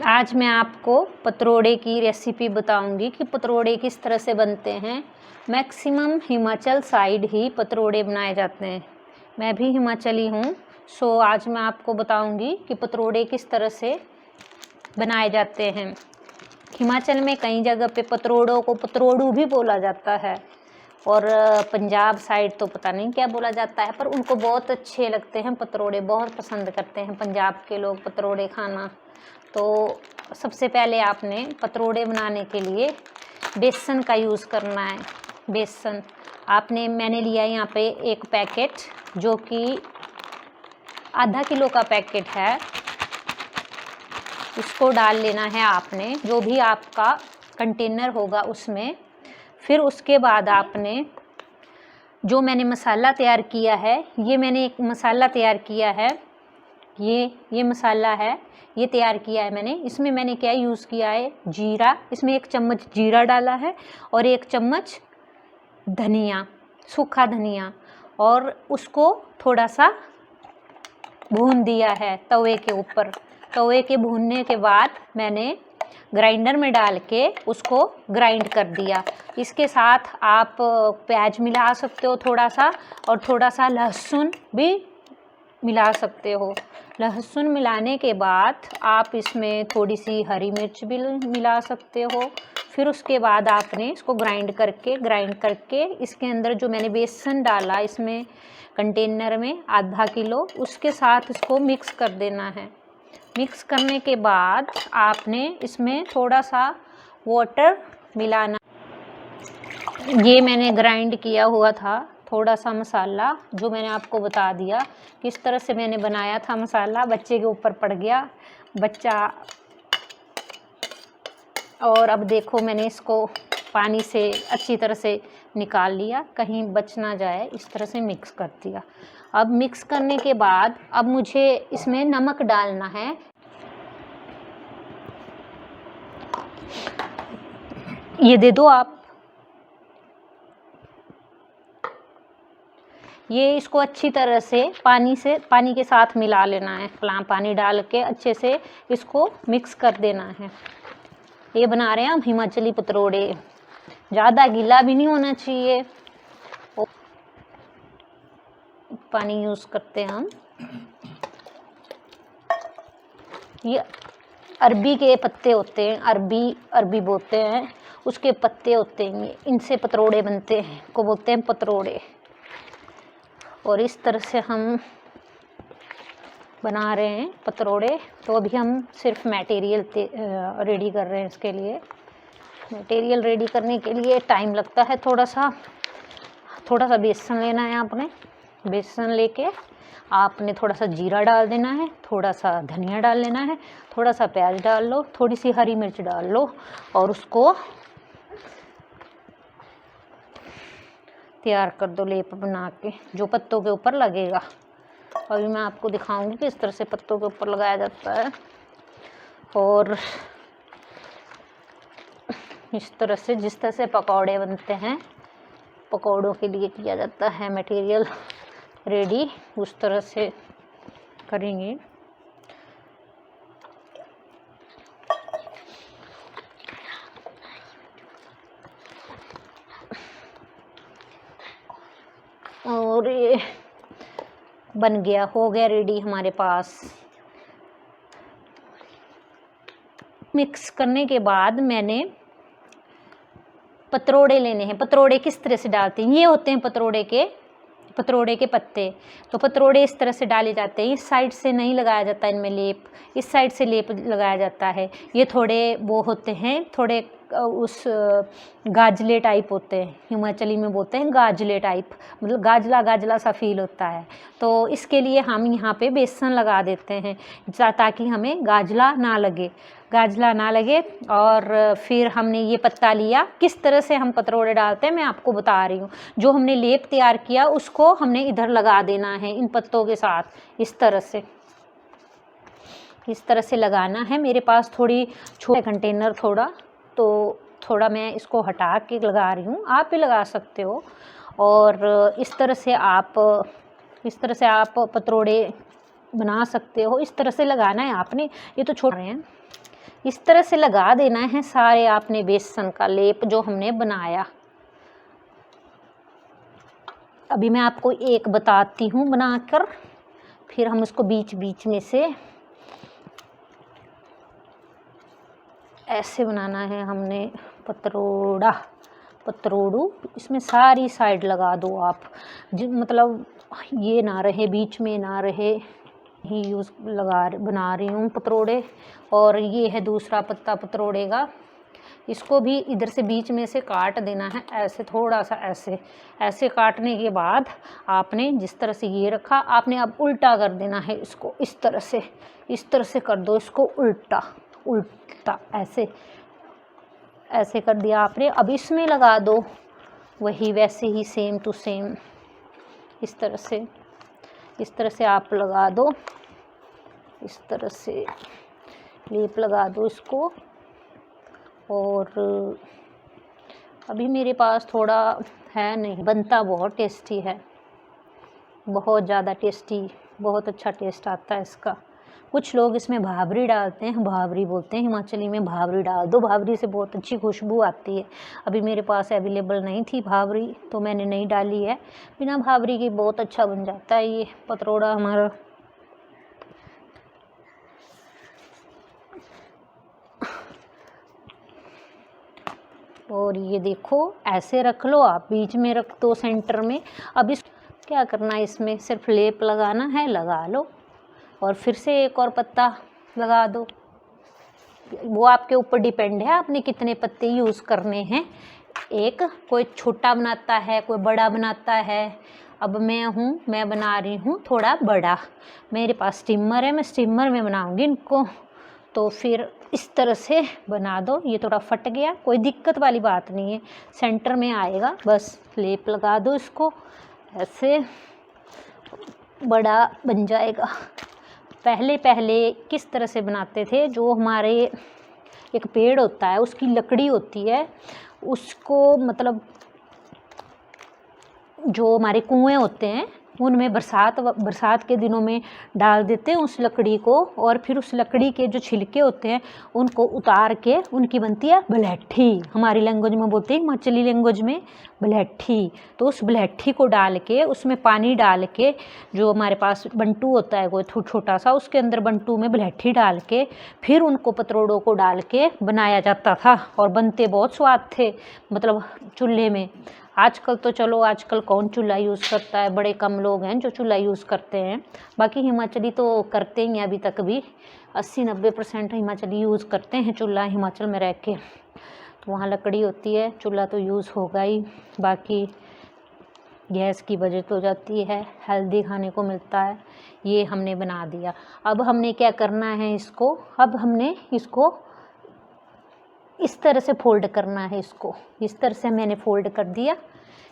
आज मैं आपको पतरोड़े की रेसिपी बताऊंगी कि पतरोड़े किस तरह से बनते हैं। मैक्सिमम हिमाचल साइड ही पतरोड़े बनाए जाते हैं। मैं भी हिमाचली हूँ, सो आज मैं आपको बताऊंगी कि पतरोड़े किस तरह से बनाए जाते हैं। हिमाचल में कई जगह पे पतरोड़ों को पतरोड़ू भी बोला जाता है और पंजाब साइड तो पता नहीं क्या बोला जाता है, पर उनको बहुत अच्छे लगते हैं पतरोड़े, बहुत पसंद करते हैं पंजाब के लोग पतरोड़े खाना। तो सबसे पहले आपने पतरोड़े बनाने के लिए बेसन का यूज़ करना है। बेसन मैंने लिया यहाँ पे एक पैकेट, जो कि आधा किलो का पैकेट है। उसको डाल लेना है आपने, जो भी आपका कंटेनर होगा उसमें। फिर उसके बाद आपने जो मैंने मसाला तैयार किया है, ये मैंने एक मसाला तैयार किया है, ये मसाला है, ये तैयार किया है मैंने। इसमें मैंने क्या यूज़ किया है, जीरा। इसमें 1 चम्मच जीरा डाला है और 1 चम्मच धनिया, सूखा धनिया, और उसको थोड़ा सा भून दिया है तवे के ऊपर। तवे के भूनने के बाद मैंने ग्राइंडर में डाल के उसको ग्राइंड कर दिया। इसके साथ आप प्याज मिला सकते हो थोड़ा सा, और थोड़ा सा लहसुन भी मिला सकते हो। लहसुन मिलाने के बाद आप इसमें थोड़ी सी हरी मिर्च भी मिला सकते हो। फिर उसके बाद आपने इसको ग्राइंड करके इसके अंदर जो मैंने बेसन डाला इसमें कंटेनर में आधा किलो, उसके साथ इसको मिक्स कर देना है। मिक्स करने के बाद आपने इसमें थोड़ा सा वाटर मिलाना। ये मैंने ग्राइंड किया हुआ था थोड़ा सा मसाला, जो मैंने आपको बता दिया किस तरह से मैंने बनाया था मसाला। बच्चे के ऊपर पड़ गया बच्चा, और अब देखो मैंने इसको पानी से अच्छी तरह से निकाल लिया, कहीं बच ना जाए, इस तरह से मिक्स कर दिया। अब मिक्स करने के बाद अब मुझे इसमें नमक डालना है। ये दे दो आप। ये इसको अच्छी तरह से पानी के साथ मिला लेना है। पानी डाल के अच्छे से इसको मिक्स कर देना है। ये बना रहे हैं हम हिमाचली पतरोड़े। ज़्यादा गीला भी नहीं होना चाहिए, पानी यूज़ करते हैं हम। ये अरबी के पत्ते होते हैं, अरबी बोलते हैं, उसके पत्ते होते हैं, इनसे पतरोड़े बनते हैं, को बोलते हैं पतरोड़े। और इस तरह से हम बना रहे हैं पतरोड़े। तो अभी हम सिर्फ मटेरियल रेडी कर रहे हैं। इसके लिए मटेरियल रेडी करने के लिए टाइम लगता है थोड़ा सा बेसन लेना है आपने। बेसन लेके आपने थोड़ा सा जीरा डाल देना है, थोड़ा सा धनिया डाल लेना है, थोड़ा सा प्याज डाल लो, थोड़ी सी हरी मिर्च डाल लो, और उसको तैयार कर दो लेप बना के, जो पत्तों के ऊपर लगेगा। अभी मैं आपको दिखाऊंगी कि इस तरह से पत्तों के ऊपर लगाया जाता है। और इस तरह से जिस तरह से पकौड़े बनते हैं, पकौड़ों के लिए किया जाता है मटेरियल रेडी, उस तरह से करेंगे। और ये हो गया रेडी हमारे पास। मिक्स करने के बाद मैंने पतरोड़े लेने हैं। पतरोड़े किस तरह से डालते हैं, ये होते हैं पतरोड़े के पत्ते। तो पतरोड़े इस तरह से डाले जाते हैं। इस साइड से नहीं लगाया जाता इनमें लेप, इस साइड से लेप लगाया जाता है। ये थोड़े वो होते हैं, थोड़े उस गाजले टाइप होते हैं, हिमाचली में बोलते हैं गाजले टाइप, मतलब गाजला सा फील होता है। तो इसके लिए हम यहाँ पे बेसन लगा देते हैं, ताकि हमें गाजला ना लगे। और फिर हमने ये पत्ता लिया। किस तरह से हम पतरोड़े डालते हैं मैं आपको बता रही हूँ। जो हमने लेप तैयार किया उसको हमने इधर लगा देना है इन पत्तों के साथ, इस तरह से लगाना है। मेरे पास थोड़ी छोटा कंटेनर तो थोड़ा मैं इसको हटा के लगा रही हूँ, आप भी लगा सकते हो। और इस तरह से आप पतरोड़े बना सकते हो। इस तरह से लगाना है आपने। ये तो छोड़ रहे हैं, इस तरह से लगा देना है सारे आपने बेसन का लेप जो हमने बनाया। अभी मैं आपको एक बताती हूँ बनाकर, फिर हम उसको बीच बीच में से ऐसे बनाना है हमने पतरोड़ू। इसमें सारी साइड लगा दो आप, मतलब ये ना रहे, बीच में ना रहे, ही यूज़ बना रही हूँ पतरोड़े। और ये है दूसरा पत्ता पतरोड़े का, इसको भी इधर से बीच में से काट देना है ऐसे, थोड़ा सा ऐसे। ऐसे काटने के बाद आपने जिस तरह से ये रखा, आपने अब उल्टा कर देना है इसको, इस तरह से कर दो इसको उल्टा ऐसे ऐसे कर दिया आपने। अब इसमें लगा दो वही वैसे ही सेम टू सेम, इस तरह से आप लगा दो, इस तरह से लेप लगा दो इसको। और अभी मेरे पास थोड़ा है नहीं, बनता बहुत टेस्टी है, बहुत ज़्यादा टेस्टी, बहुत अच्छा टेस्ट आता है इसका। कुछ लोग इसमें भावरी डालते हैं, भावरी बोलते हैं हिमाचली में, भावरी डाल दो, भावरी से बहुत अच्छी खुशबू आती है। अभी मेरे पास अवेलेबल नहीं थी भावरी तो मैंने नहीं डाली है, बिना भावरी के बहुत अच्छा बन जाता है ये पतरोड़ा हमारा। और ये देखो ऐसे रख लो आप, बीच में रख दो सेंटर में। अब इस क्या करना है, इसमें सिर्फ लेप लगाना है, लगा लो और फिर से एक और पत्ता लगा दो। वो आपके ऊपर डिपेंड है आपने कितने पत्ते यूज़ करने हैं। एक कोई छोटा बनाता है, कोई बड़ा बनाता है। अब मैं बना रही हूँ थोड़ा बड़ा, मेरे पास स्टीमर है, मैं स्टीमर में बनाऊँगी इनको। तो फिर इस तरह से बना दो। ये थोड़ा फट गया, कोई दिक्कत वाली बात नहीं है, सेंटर में आएगा, बस लेप लगा दो इसको, ऐसे बड़ा बन जाएगा। पहले किस तरह से बनाते थे, जो हमारे एक पेड़ होता है उसकी लकड़ी होती है, उसको मतलब जो हमारे कुएं होते हैं उनमें बरसात के दिनों में डाल देते हैं उस लकड़ी को, और फिर उस लकड़ी के जो छिलके होते हैं उनको उतार के उनकी बनती है बलैठी। हमारी लैंग्वेज में बोलते हैं, हिमाचली लैंग्वेज में बलैठी। तो उस बलैठी को डाल के, उसमें पानी डाल के, जो हमारे पास बंटू होता है कोई छोटा सा, उसके अंदर बंटू में बलैठी डाल के फिर उनको पतरोड़ों को डाल के बनाया जाता था, और बनते बहुत स्वाद थे, मतलब चूल्हे में। आजकल तो चलो, आजकल कौन चूल्हा यूज़ करता है, बड़े कम लोग हैं जो चूल्हा यूज़ करते हैं। बाकी हिमाचली तो करते ही, अभी तक भी 80-90% हिमाचली यूज़ करते हैं चूल्हा, हिमाचल में रह के। तो वहाँ लकड़ी होती है, चूल्हा तो यूज़ होगा ही। बाकी गैस की बचत हो जाती है, हेल्दी खाने को मिलता है। ये हमने बना दिया। अब हमने क्या करना है इसको, अब हमने इसको इस तरह से फोल्ड करना है इसको। इस तरह से मैंने फोल्ड कर दिया,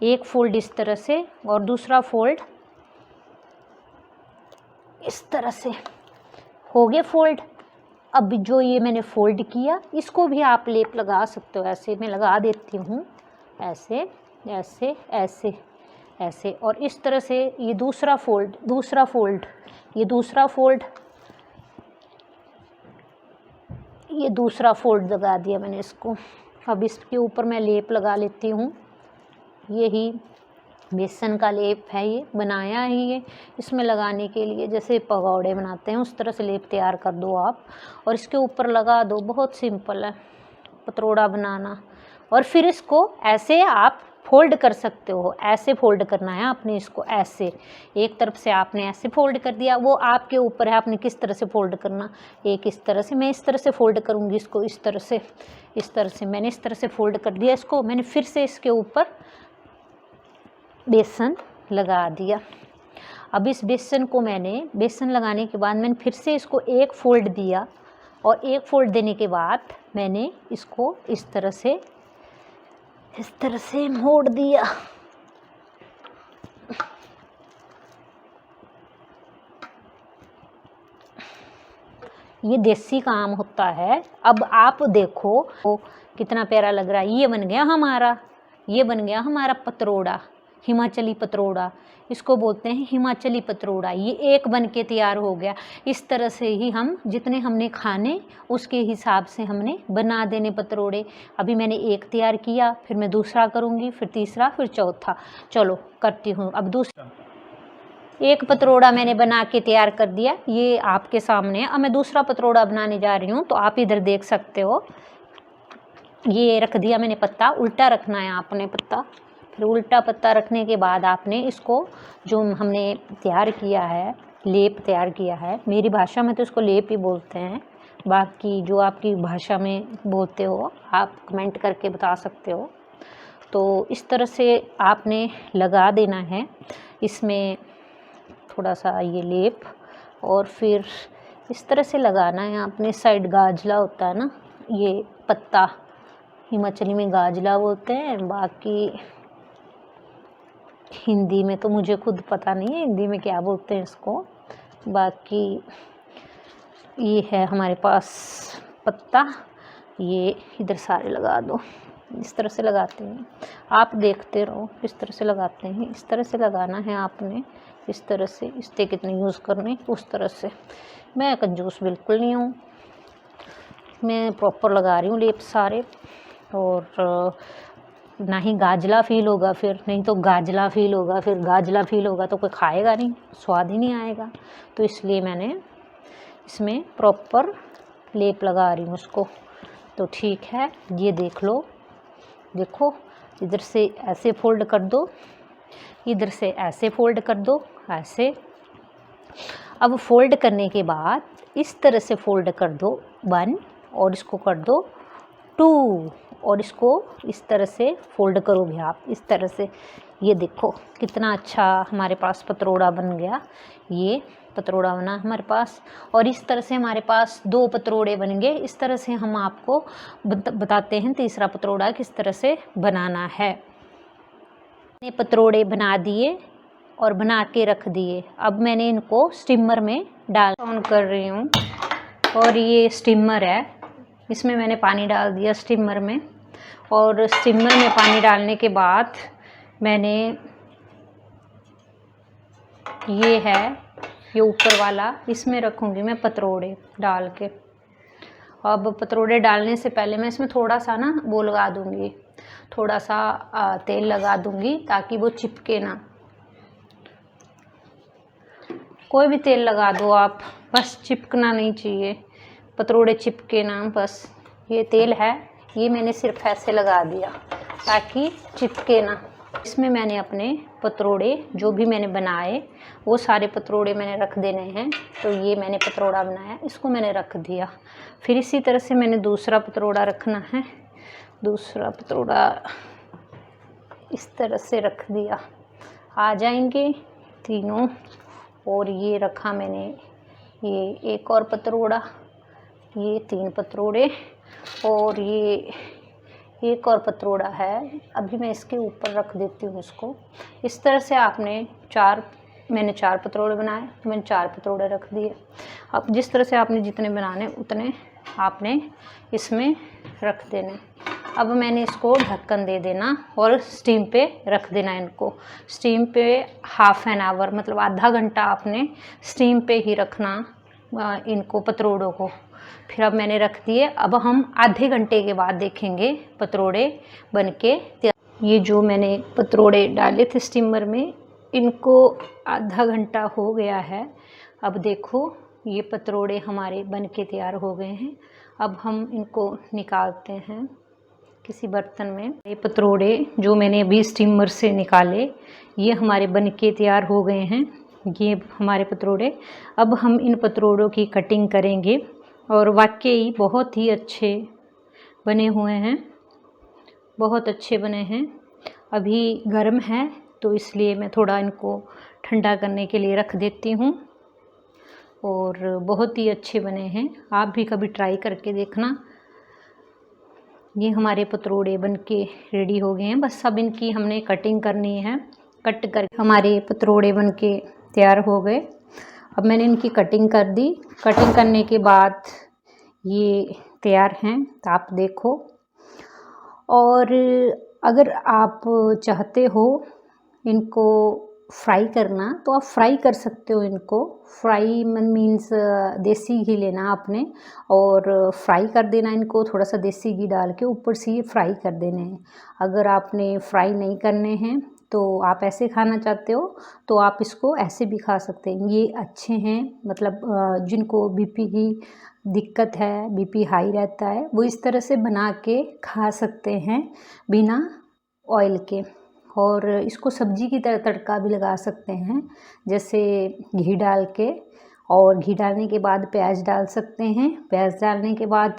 एक फोल्ड इस तरह से और दूसरा फोल्ड इस तरह से, हो गए फोल्ड। अब जो ये मैंने फोल्ड किया इसको भी आप लेप लगा सकते हो, ऐसे मैं लगा देती हूँ, ऐसे ऐसे ऐसे ऐसे। और इस तरह से ये दूसरा फोल्ड, ये दूसरा फोल्ड, ये दूसरा फोल्ड लगा दिया मैंने इसको। अब इसके ऊपर मैं लेप लगा लेती हूँ। यही बेसन का लेप है, ये बनाया है ये इसमें लगाने के लिए, जैसे पकौड़े बनाते हैं उस तरह से लेप तैयार कर दो आप और इसके ऊपर लगा दो। बहुत सिंपल है पतरोड़ा बनाना। और फिर इसको ऐसे आप फोल्ड कर सकते हो, ऐसे फोल्ड करना है आपने इसको, ऐसे एक तरफ से आपने ऐसे फोल्ड कर दिया, वो आपके ऊपर है आपने किस तरह से फोल्ड करना। एक इस तरह से, मैं इस तरह से फोल्ड करूँगी इसको, इस तरह से मैंने इस तरह से फोल्ड कर दिया इसको। मैंने फिर से इसके ऊपर बेसन लगा दिया। अब इस बेसन को मैंने, बेसन लगाने के बाद मैंने फिर से इसको एक फोल्ड दिया, और एक फोल्ड देने के बाद मैंने इसको इस तरह से मोड़ दिया। ये देसी काम होता है। अब आप देखो कितना प्यारा लग रहा है, ये बन गया हमारा पतरोड़ा। हिमाचली पतरोड़ा, इसको बोलते हैं हिमाचली पतरोड़ा। ये एक बन के तैयार हो गया। इस तरह से ही हम जितने हमने खाने उसके हिसाब से हमने बना देने पतरोड़े। अभी मैंने एक तैयार किया, फिर मैं दूसरा करूँगी, फिर तीसरा, फिर चौथा। चलो करती हूँ अब दूसरा। एक पतरोड़ा मैंने बना के तैयार कर दिया, ये आपके सामने। अब मैं दूसरा पतरोड़ा बनाने जा रही हूँ, तो आप इधर देख सकते हो। ये रख दिया मैंने पत्ता, उल्टा रखना है आपने पत्ता। फिर उल्टा पत्ता रखने के बाद आपने इसको जो हमने तैयार किया है, लेप तैयार किया है, मेरी भाषा में तो इसको लेप ही बोलते हैं, बाकी जो आपकी भाषा में बोलते हो आप कमेंट करके बता सकते हो। तो इस तरह से आपने लगा देना है इसमें थोड़ा सा ये लेप, और फिर इस तरह से लगाना है आपने। साइड गाजला होता है ना, ये पत्ता हिमाचली में गाजला बोलते हैं, बाकी हिंदी में तो मुझे खुद पता नहीं है हिंदी में क्या बोलते हैं इसको। बाकी ये है हमारे पास पत्ता, ये इधर सारे लगा दो। इस तरह से लगाते हैं, आप देखते रहो। इस तरह से लगाते हैं, इस तरह से लगाना है आपने, इस तरह से। इससे कितने यूज़ करने उस तरह से। मैं कंजूस बिल्कुल नहीं हूँ, मैं प्रॉपर लगा रही हूँ लेप सारे। और ना ही गाजला फील होगा, फिर नहीं तो गाजला फील होगा, फिर गाजला फील होगा तो कोई खाएगा नहीं, स्वाद ही नहीं आएगा। तो इसलिए मैंने इसमें प्रॉपर लेप लगा रही हूँ उसको। तो ठीक है, ये देख लो, देखो इधर से ऐसे फोल्ड कर दो, इधर से ऐसे फोल्ड कर दो, ऐसे। अब फोल्ड करने के बाद इस तरह से फोल्ड कर दो 1, और इसको कर दो 2, और इसको इस तरह से फोल्ड करोगे आप इस तरह से। ये देखो कितना अच्छा हमारे पास पतरोड़ा बन गया। ये पतरोड़ा बना हमारे पास, और इस तरह से हमारे पास 2 पतरोड़े बन गए। इस तरह से हम आपको बताते हैं तीसरा पतरोड़ा किस तरह से बनाना है। मैंने पतरोड़े बना दिए और बना के रख दिए। अब मैंने इनको स्टीमर में डाल ऑन कर रही हूँ, और ये स्टीमर है, इसमें मैंने पानी डाल दिया स्टीमर में। और स्टीमर में पानी डालने के बाद मैंने ये है, ये ऊपर वाला, इसमें रखूँगी मैं पतरोड़े डाल के। अब पतरोड़े डालने से पहले मैं इसमें थोड़ा सा ना वो लगा दूँगी, थोड़ा सा तेल लगा दूँगी ताकि वो चिपके ना। कोई भी तेल लगा दो आप, बस चिपकना नहीं चाहिए, पतरोड़े चिपके ना बस। ये तेल है, ये मैंने सिर्फ ऐसे लगा दिया ताकि चिपके ना। इसमें मैंने अपने पतरोड़े जो भी मैंने बनाए वो सारे पतरोड़े मैंने रख देने हैं। तो ये मैंने पतरोड़ा बनाया, इसको मैंने रख दिया। फिर इसी तरह से मैंने दूसरा पतरोड़ा रखना है, दूसरा पतरोड़ा इस तरह से रख दिया, आ जाएंगे तीनों। और ये रखा मैंने ये एक और पतरोड़ा, ये 3 पतरोड़े, और ये एक और पतरोड़ा है। अभी मैं इसके ऊपर रख देती हूँ इसको। इस तरह से आपने मैंने 4 पतरोड़े बनाए, तो मैंने 4 पतरोड़े रख दिए। अब जिस तरह से आपने जितने बनाने उतने आपने इसमें रख देने। अब मैंने इसको ढक्कन दे देना और स्टीम पे रख देना। इनको स्टीम पे ½ एन आवर, मतलब आधा घंटा आपने स्टीम पे ही रखना इनको पतरोड़ों को। फिर अब मैंने रख दिए। अब हम आधे घंटे के बाद देखेंगे पतरोड़े बनके तैयार। ये जो मैंने पतरोड़े डाले थे स्टीमर में, इनको आधा घंटा हो गया है। अब देखो ये पतरोड़े हमारे बनके तैयार हो गए हैं। अब हम इनको निकालते हैं किसी बर्तन में। ये पतरोड़े जो मैंने अभी स्टीमर से निकाले, ये हमारे बनके तैयार हो गए हैं, ये हमारे पतरोड़े। अब हम इन पतरोड़ों की कटिंग करेंगे, और वाकई बहुत ही अच्छे बने हुए हैं, बहुत अच्छे बने हैं। अभी गर्म है तो इसलिए मैं थोड़ा इनको ठंडा करने के लिए रख देती हूँ, और बहुत ही अच्छे बने हैं। आप भी कभी ट्राई करके देखना। ये हमारे पतरोड़े बनके रेडी हो गए हैं, बस अब इनकी हमने कटिंग करनी है। कट कर हमारे पतरोड़े बनके तैयार हो गए। अब मैंने इनकी कटिंग कर दी। कटिंग करने के बाद ये तैयार हैं, तो आप देखो। और अगर आप चाहते हो इनको फ्राई करना, तो आप फ्राई कर सकते हो इनको। फ्राई मीन्स देसी घी लेना आपने और फ्राई कर देना इनको, थोड़ा सा देसी घी डाल के ऊपर से ये फ्राई कर देने हैं। अगर आपने फ्राई नहीं करने हैं तो आप ऐसे खाना चाहते हो तो आप इसको ऐसे भी खा सकते हैं। ये अच्छे हैं, मतलब जिनको बीपी की दिक्कत है, बीपी हाई रहता है, वो इस तरह से बना के खा सकते हैं बिना ऑयल के। और इसको सब्जी की तरह तड़का भी लगा सकते हैं, जैसे घी डाल के, और घी डालने के बाद प्याज डाल सकते हैं। प्याज डालने के बाद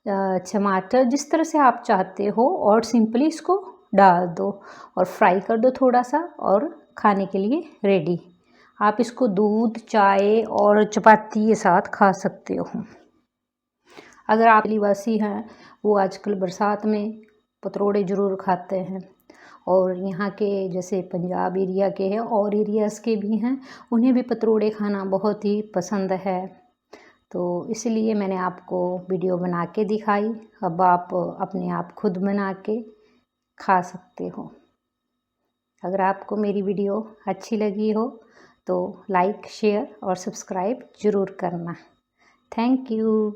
टमाटर, जिस तरह से आप चाहते हो, और सिंपली इसको डाल दो और फ्राई कर दो थोड़ा सा, और खाने के लिए रेडी। आप इसको दूध, चाय और चपाती के साथ खा सकते हो। अगर आप आदिवासी हैं, वो आजकल बरसात में पतरोड़े ज़रूर खाते हैं, और यहाँ के जैसे पंजाब एरिया के हैं और एरियाज़ के भी हैं, उन्हें भी पतरोड़े खाना बहुत ही पसंद है। तो इसलिए मैंने आपको वीडियो बना के दिखाई। अब आप अपने आप खुद बना के खा सकते हो। अगर आपको मेरी वीडियो अच्छी लगी हो तो लाइक, शेयर और सब्सक्राइब ज़रूर करना। Thank you.